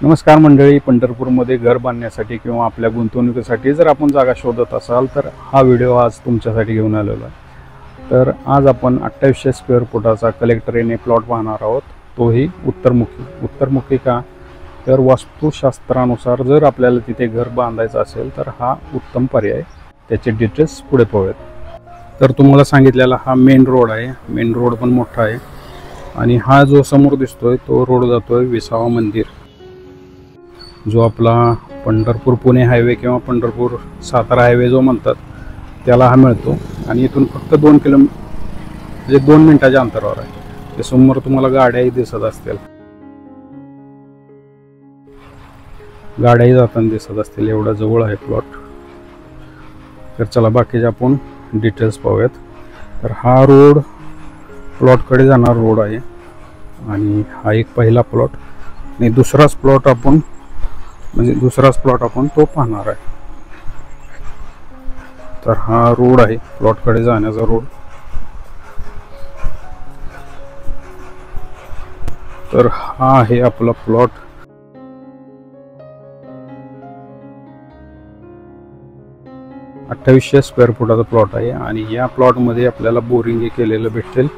नमस्कार मंडळी, पंढरपूरमध्ये घर बांधण्यासाठी किंवा आपल्या गुंतवणुकीसाठी जर आपण जागा शोधत असाल तर हा व्हिडिओ आज तुमच्यासाठी घेऊन आलेला आहे। तर आज आपण 2800 स्क्वेअर फुटाचा कलेक्टर एरिया प्लॉट पाहणार आहोत, तोही उत्तरमुखी का तर वास्तुशास्त्रानुसार जर आपल्याला तिथे घर बांधायचं असेल तर हा उत्तम पर्याय। त्याचे डिटेल्स पुढे पाहूयात। तर तुम्हाला सांगितलेला हा मेन रोड आहे, मेन रोड पण मोठा आहे आणि हा जो समोर दिसतोय तो रोड जातोय विसावा मंदिर, जो आपला पंढरपूर पुणे हायवे किंवा पंढरपूर सातारा हायवे जो म्हणतात त्याला हा मिळतो। आणि इथून फक्त 2 किलोमीटर म्हणजे 2 मिनिटाच्या अंतरावर आहे। ते समोर तुम्हाला गाड्याही दिसत असतील, गाड्याही जाताना दिसत असतील, एवढा जवळ आहे प्लॉट। तर चला बाकीचे आपण डिटेल्स पाहूयात। तर हा रोड प्लॉटकडे जाणार रोड आहे आणि हा एक पहिला प्लॉट आणि दुसराच प्लॉट आपण तो पाहणार आहे। तर हा रोड आहे प्लॉटकडे जाण्याचा रोड। तर हा आहे आपला प्लॉट। (2800 स्क्वेअर फुटाचा प्लॉट आहे आणि या प्लॉटमध्ये आपल्याला बोरिंग केलेलं भेटेल,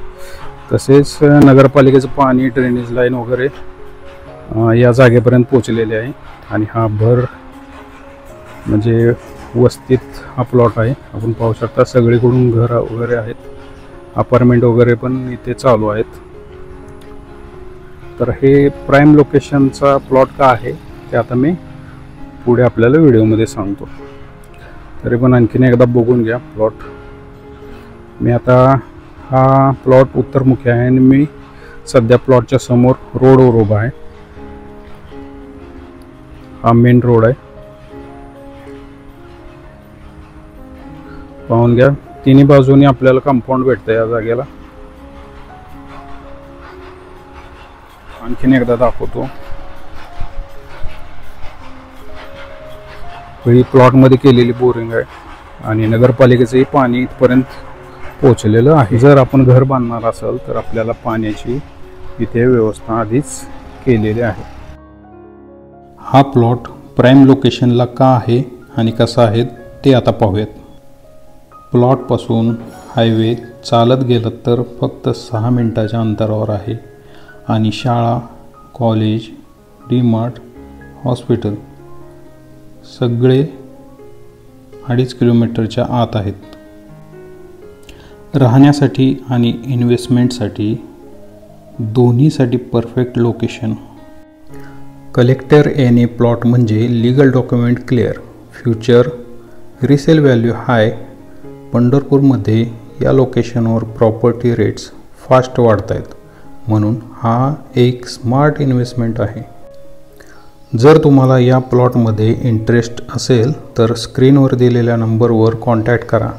तसेच नगरपालिकेचं पाणी, ड्रेनेज लाईन वगैरे या जागेपर्यंत पोहोचलेले आहे। आणि हा भर म्हणजे वस्तीत हा प्लॉट आहे। आपण पाहू शकता सगळीकडून घर वगैरे आहेत, अपार्टमेंट वगैरे पण इथे चालू आहेत। तर हे प्राईम लोकेशनचा प्लॉट का आहे ते आता मी पुढे आपल्याला व्हिडिओमध्ये सांगतो। तरी पण आणखीन एकदा बघून घ्या प्लॉट। मी आता हा प्लॉट उत्तरमुखी आहे आणि मी सध्या प्लॉटच्या समोर रोडवर उभा आहे। हा मेन रोड आहे, पाहून घ्या। तिन्ही बाजूनी आपल्याला कंपाऊंड भेटतं या जागेला। आणखीन एकदा दाखवतो। ही प्लॉटमध्ये केलेली बोरिंग आहे आणि नगरपालिकेचंही पाणी इथपर्यंत पोहोचलेलं आहे। जर आपण घर बांधणार असाल तर आपल्याला पाण्याची इथे व्यवस्था आधीच केलेली आहे। हा प्लॉट प्राईम लोकेशनला का आहे आणि कसा आहे ते आता पाहूयात। प्लॉटपासून हायवे चालत गेलं तर फक्त 6 मिनिटाच्या अंतरावर आहे आणि शाळा, कॉलेज, डीमार्ट, हॉस्पिटल सगळे 2.5 किलोमीटरच्या आत आहेत। राहण्यासाठी आणि इन्व्हेस्टमेंटसाठी दोन्हीसाठी perfect location. Collector area plot म्हणजे legal document clear, future resale value high. पंढरपूरमध्ये या लोकेशनवर प्रॉपर्टी रेट्स फास्ट वाढत आहेत, म्हणून हा एक स्मार्ट इन्व्हेस्टमेंट आहे। जर तुम्हाला या प्लॉटमध्ये इंटरेस्ट असेल तर स्क्रीनवर दिलेल्या नंबरवर कॉन्टॅक्ट करा।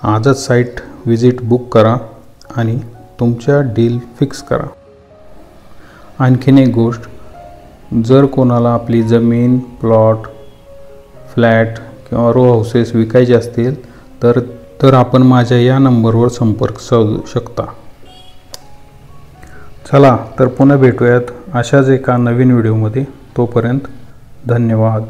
आजच साईट विजिट बुक करा आणि तुमच्या डील फिक्स करा। आणखीन एक गोष्ट, जर कोणाला आपली जमीन, प्लॉट, फ्लॅट किंवा रो हाऊसेस विकायचे असतील तर आपण माझ्या या नंबरवर संपर्क साधू शकता। चला तर पुन्हा भेटूयात अशाच एका नवीन व्हिडिओमध्ये। तोपर्यंत धन्यवाद।